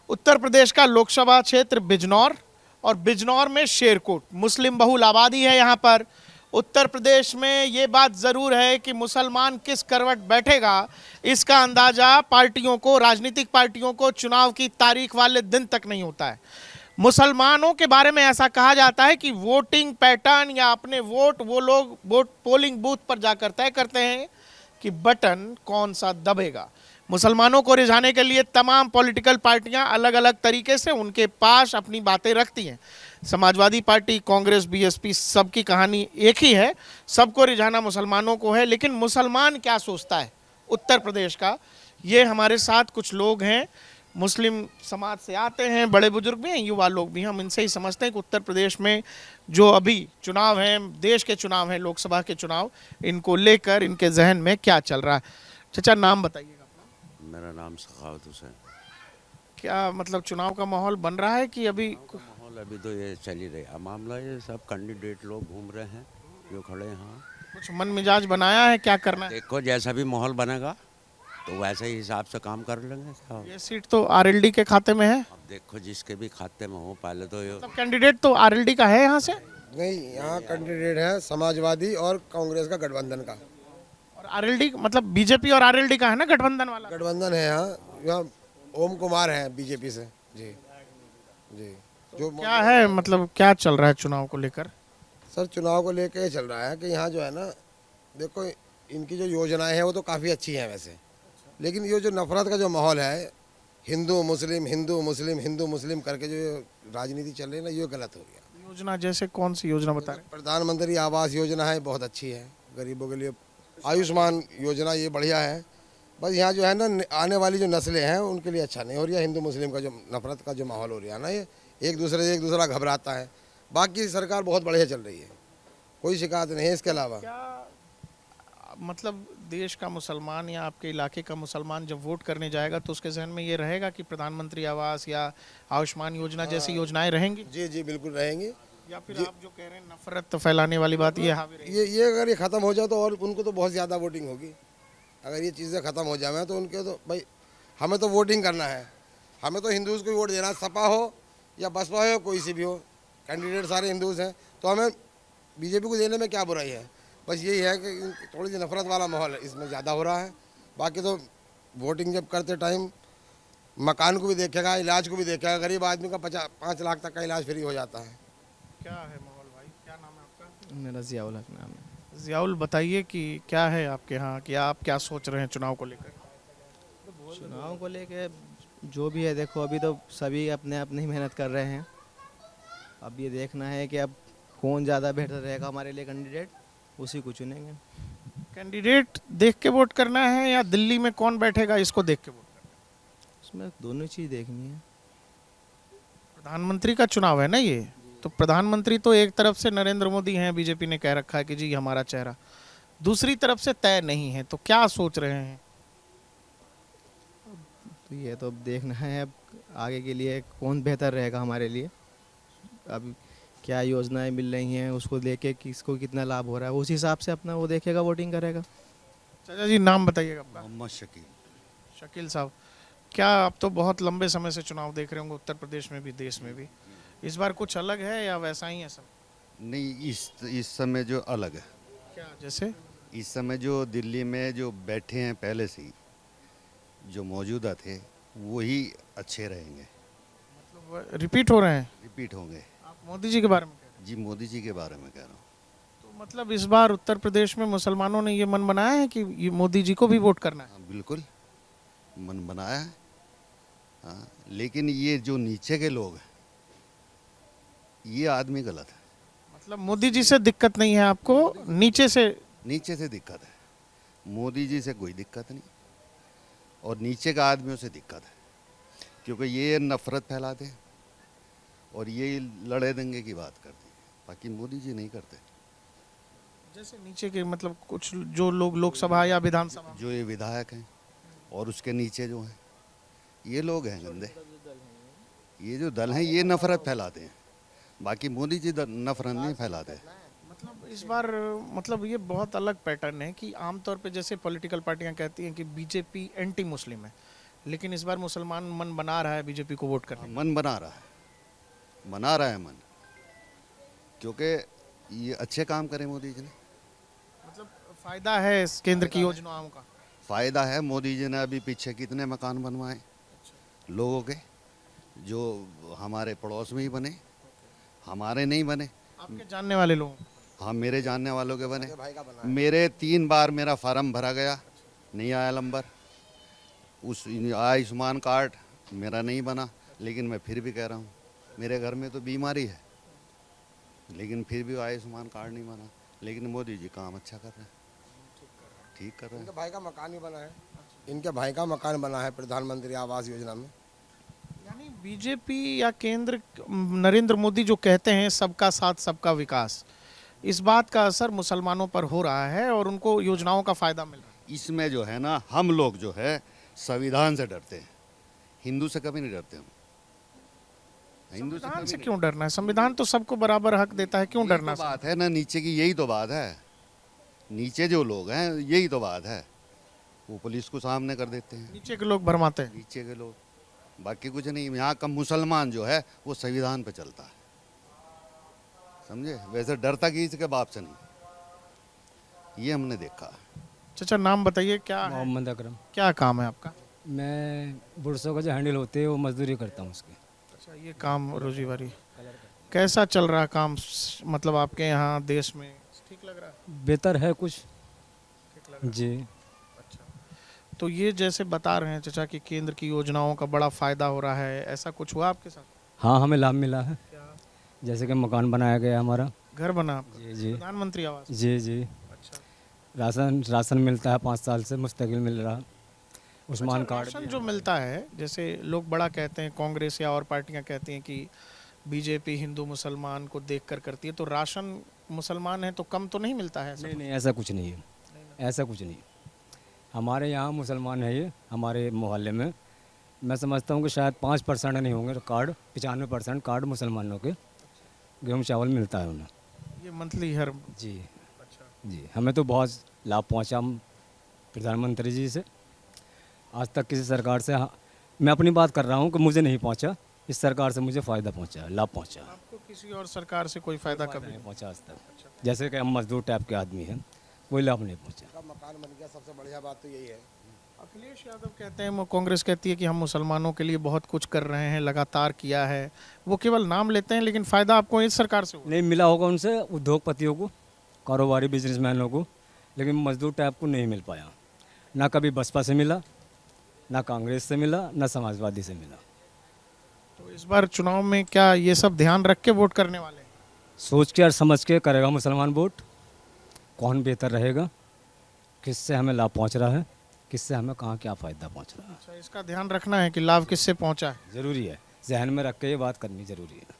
उत्तर प्रदेश का लोकसभा क्षेत्र बिजनौर और बिजनौर में शेरकोट मुस्लिम बहुल आबादी है। यहाँ पर उत्तर प्रदेश में ये बात ज़रूर है कि मुसलमान किस करवट बैठेगा इसका अंदाज़ा पार्टियों को, राजनीतिक पार्टियों को चुनाव की तारीख वाले दिन तक नहीं होता है। मुसलमानों के बारे में ऐसा कहा जाता है कि वोटिंग पैटर्न या अपने वोट वो लोग वोट पोलिंग बूथ पर जाकर तय करते हैं कि बटन कौन सा दबेगा। मुसलमानों को रिझाने के लिए तमाम पॉलिटिकल पार्टियां अलग अलग तरीके से उनके पास अपनी बातें रखती हैं। समाजवादी पार्टी, कांग्रेस, बीएसपी, सबकी कहानी एक ही है, सबको रिझाना मुसलमानों को है। लेकिन मुसलमान क्या सोचता है उत्तर प्रदेश का, ये हमारे साथ कुछ लोग हैं, मुस्लिम समाज से आते हैं, बड़े बुजुर्ग भी हैं, युवा लोग भी हैं। हम इनसे ही समझते हैं कि उत्तर प्रदेश में जो अभी चुनाव हैं, देश के चुनाव हैं, लोकसभा के चुनाव, इनको लेकर इनके जहन में क्या चल रहा है। चाचा, नाम बताइएगा। मेरा नाम सखावत हुसैन। क्या मतलब चुनाव का माहौल बन रहा है कि अभी माहौल अभी तो ये चल ही रहा मामला, ये सब कैंडिडेट लोग घूम रहे हैं जो खड़े हैं। हाँ, कुछ मन मिजाज बनाया है, क्या करना है? देखो जैसा भी माहौल बनेगा तो वैसे ही हिसाब से काम कर लेंगे साहब। ये सीट तो आरएलडी के खाते में है। अब देखो जिसके भी खाते में हो, पहले तो ये मतलब कैंडिडेट तो आरएलडी का है यहाँ से। नहीं, यहाँ कैंडिडेट है समाजवादी और कांग्रेस का गठबंधन का। और आरएलडी मतलब बीजेपी और आरएलडी का है ना, गठबंधन वाला गठबंधन है यहाँ ओम कुमार है बीजेपी से। जी जी। जो क्या है, मतलब क्या चल रहा है चुनाव को लेकर? सर, चुनाव को लेकर ये चल रहा है कि यहाँ जो है ना, देखो इनकी जो योजनाएं हैं वो तो काफ़ी अच्छी हैं वैसे, लेकिन ये जो नफरत का जो माहौल है, हिंदू मुस्लिम हिंदू मुस्लिम हिंदू मुस्लिम करके जो राजनीति चल रही है ना, ये गलत हो गया। योजना जैसे कौन सी योजना बता रहे हैं? प्रधानमंत्री आवास योजना है, बहुत अच्छी है गरीबों के लिए। आयुष्मान योजना ये बढ़िया है। बस यहाँ जो है ना, आने वाली जो नस्लें हैं उनके लिए अच्छा नहीं हो रही है। हिंदू मुस्लिम का जो नफरत का जो माहौल हो रहा है ना, ये एक दूसरे से एक दूसरा घबराता है। बाकी सरकार बहुत बढ़िया चल रही है, कोई शिकायत नहीं है। इसके अलावा क्या मतलब देश का मुसलमान या आपके इलाके का मुसलमान जब वोट करने जाएगा तो उसके जहन में ये रहेगा कि प्रधानमंत्री आवास या आयुष्मान योजना जैसी योजनाएं रहेंगी? जी जी बिल्कुल रहेंगी। या फिर आप जो कह रहे हैं नफरत फैलाने वाली बात, ये हावी रहेगी? ये अगर ये ख़त्म हो जाए तो और उनको तो बहुत ज़्यादा वोटिंग होगी। अगर ये चीज़ें ख़त्म हो जाए तो उनके तो भाई, हमें तो वोटिंग करना है, हमें तो हिंदूज़ को वोट देना है। सपा हो या बसपा हो, कोई सी भी हो, कैंडिडेट सारे हिंदूज़ हैं, तो हमें बीजेपी को देने में क्या बुराई है। बस यही है कि थोड़ी सी नफरत वाला माहौल इसमें ज़्यादा हो रहा है। बाकी तो वोटिंग जब करते टाइम मकान को भी देखेगा, इलाज को भी देखेगा। गरीब आदमी का 5 लाख तक का इलाज फ्री हो जाता है। क्या है माहौल भाई, क्या नाम है आपका? मेरा जियाउल हक नाम है। जियाउल, बताइए कि क्या है आपके यहाँ, कि आप क्या सोच रहे हैं चुनाव को लेकर? चुनाव को लेके जो भी है, देखो अभी तो सभी अपने अपनी मेहनत कर रहे हैं। अब ये देखना है कि अब कौन ज़्यादा बेहतर रहेगा हमारे लिए कैंडिडेट, उसी को चुनेंगे। कैंडिडेट देख के वोट करना है या दिल्ली में कौन बैठेगा इसको देख के वोट करना है? उसमें दोनों चीज़ देखनी है। प्रधानमंत्री का चुनाव है ना ये, तो प्रधानमंत्री तो एक तरफ से नरेंद्र मोदी हैं, बीजेपी ने कह रखा है कि जी हमारा चेहरा, दूसरी तरफ से तय नहीं है, तो क्या सोच रहे हैं? तो ये तो अब देखना है अब आगे के लिए कौन बेहतर रहेगा हमारे लिए। अब क्या योजनाएं मिल रही हैं उसको देख के किसको कितना लाभ हो रहा है, उस हिसाब से अपना वो देखेगा, वोटिंग करेगा। चाचा जी, नाम बताइएगा अपना। मोहम्मद शकील। शकील साहब, क्या आप तो बहुत लंबे समय से चुनाव देख रहे होंगे उत्तर प्रदेश में भी, देश में भी, इस बार कुछ अलग है या वैसा ही है सब? नहीं, इस समय जो अलग है, क्या जैसे? इस समय जो दिल्ली में जो बैठे हैं पहले से ही जो मौजूदा थे वही अच्छे रहेंगे, मतलब रिपीट हो रहे हैं? रिपीट होंगे। आप मोदी जी के बारे में कह रहे हैं? जी, मोदी जी के बारे में कह रहा हूँ। तो मतलब इस बार उत्तर प्रदेश में मुसलमानों ने ये मन बनाया है कि ये मोदी जी को भी वोट करना है? हाँ, बिल्कुल मन बनाया है। हाँ, लेकिन ये जो नीचे के लोग हैं, ये आदमी गलत है। मतलब मोदी जी से दिक्कत नहीं है आपको, नीचे से? नीचे से दिक्कत है, मोदी जी से कोई दिक्कत नहीं, और नीचे का आदमियों से दिक्कत है, क्योंकि ये नफरत फैलाते हैं और ये लड़े दंगे की बात करते हैं, बाकी मोदी जी नहीं करते। जैसे नीचे के मतलब कुछ जो लोग लोकसभा या विधानसभा, जो ये विधायक हैं और उसके नीचे जो हैं, ये लोग हैं गंदे। ये जो दल हैं ये नफरत फैलाते हैं, बाकी मोदी जी नफरत नहीं फैलाते। मतलब इस बार मतलब ये बहुत अलग पैटर्न है कि आमतौर पे जैसे पॉलिटिकल पार्टियां कहती हैं कि बीजेपी एंटी मुस्लिम है, लेकिन इस बार मुसलमान मन बना रहा है बीजेपी को वोट करने मन बना रहा है मन, क्योंकि ये अच्छे काम करे मोदी जी ने। मतलब फायदा है इस केंद्र की योजनाओं का। फ़ायदा है, मोदी जी ने अभी पीछे कितने मकान बनवाए लोगों के, जो हमारे पड़ोस में ही बने, हमारे नहीं बने। आपके जानने वाले लोग? हाँ, मेरे जानने वालों के बने। भाई का बना मेरे 3 बार मेरा फार्म भरा गया, नहीं आया नंबर। उस आयुष्मान कार्ड मेरा नहीं बना, लेकिन मैं फिर भी कह रहा हूँ, मेरे घर में तो बीमारी है, लेकिन फिर भी आयुष्मान कार्ड नहीं बना। लेकिन मोदी जी काम अच्छा कर रहे हैं, ठीक कर रहे हैं। इनके भाई का मकान भी बना है, इनके भाई का मकान बना है प्रधानमंत्री आवास योजना में। यानी बीजेपी या केंद्र नरेंद्र मोदी जो कहते हैं सबका साथ सबका विकास, इस बात का असर मुसलमानों पर हो रहा है और उनको योजनाओं का फायदा मिल रहा है। इसमें जो है ना, हम लोग जो है संविधान से डरते हैं, हिंदू से कभी नहीं डरते हम। हिंदू से संविधान कभी से नहीं। क्यों डरना है? संविधान तो सबको बराबर हक देता है, क्यों यही डरना? तो बात है ना नीचे की, यही तो बात है। नीचे जो लोग हैं, यही तो बात है, वो पुलिस को सामने कर देते हैं, नीचे के लोग भरमाते हैं। नीचे के लोग। बाकी कुछ नहीं। यहाँ का मुसलमान जो है वो संविधान पे चलता है, समझे। वैसे डरता किसी के बाप से नहीं, ये हमने देखा। चाचा नाम बताइए, क्या है? मोहम्मद अकरम। क्या काम है आपका? मैं बुरसों का जो हैंडल होते हैं वो मजदूरी करता हूँ उसकी। अच्छा, ये काम रोजीवारी कैसा चल रहा है काम? मतलब आपके यहाँ देश में ठीक लग रहा है? बेहतर है कुछ ठीक लग रहा जी। है। तो ये जैसे बता रहे हैं चाचा कि केंद्र की योजनाओं का बड़ा फायदा हो रहा है, ऐसा कुछ हुआ आपके साथ? हाँ, हमें लाभ मिला है। क्या? जैसे कि मकान बनाया गया हमारा। घर बना आपका? जी जी प्रधानमंत्री आवास? जी जी। अच्छा। राशन मिलता है, 5 साल से मुस्तकिल मिल रहा। उस्मान अच्छा, कार्ड राशन भी जो मिलता है, जैसे लोग बड़ा कहते हैं, कांग्रेस या और पार्टियां कहती हैं कि बीजेपी हिंदू मुसलमान को देखकर करती है, तो राशन मुसलमान है तो कम तो नहीं मिलता है? ऐसा नहीं नहीं, ऐसा कुछ नहीं है, ऐसा कुछ नहीं। हमारे यहाँ मुसलमान है, ये हमारे मोहल्ले में मैं समझता हूँ कि शायद 5% नहीं होंगे कार्ड, 95% कार्ड मुसलमानों के गेहूँ चावल मिलता है उन्हें। ये मंथली हर? जी अच्छा। जी। हमें तो बहुत लाभ पहुंचा प्रधानमंत्री जी से। आज तक किसी सरकार से, हाँ, मैं अपनी बात कर रहा हूं कि मुझे नहीं पहुंचा, इस सरकार से मुझे फ़ायदा पहुंचा है, लाभ पहुंचा है। आपको किसी और सरकार से कोई फायदा कभी नहीं नहीं? पहुंचा आज तक। जैसे कि हम मजदूर टाइप के आदमी हैं, कोई लाभ नहीं पहुंचा। का मकान बन गया, सबसे बढ़िया बात तो यही है। अखिलेश यादव कहते हैं, कांग्रेस कहती है कि हम मुसलमानों के लिए बहुत कुछ कर रहे हैं, लगातार किया है। वो केवल नाम लेते हैं, लेकिन फायदा आपको इस सरकार से हुआ? नहीं मिला होगा उनसे, उद्योगपतियों को, कारोबारी बिजनेसमैनों को, लेकिन मजदूर टाइप को नहीं मिल पाया। ना कभी बसपा से मिला, ना कांग्रेस से मिला, ना समाजवादी से मिला। तो इस बार चुनाव में क्या ये सब ध्यान रख के वोट करने वाले हैं? सोच के और समझ के करेगा मुसलमान वोट, कौन बेहतर रहेगा, किससे हमें लाभ पहुंच रहा है, किससे हमें कहाँ क्या फ़ायदा पहुंच रहा है। अच्छा, इसका ध्यान रखना है कि लाभ किससे पहुंचा है। ज़रूरी है, जहन में रख के ये बात करनी ज़रूरी है।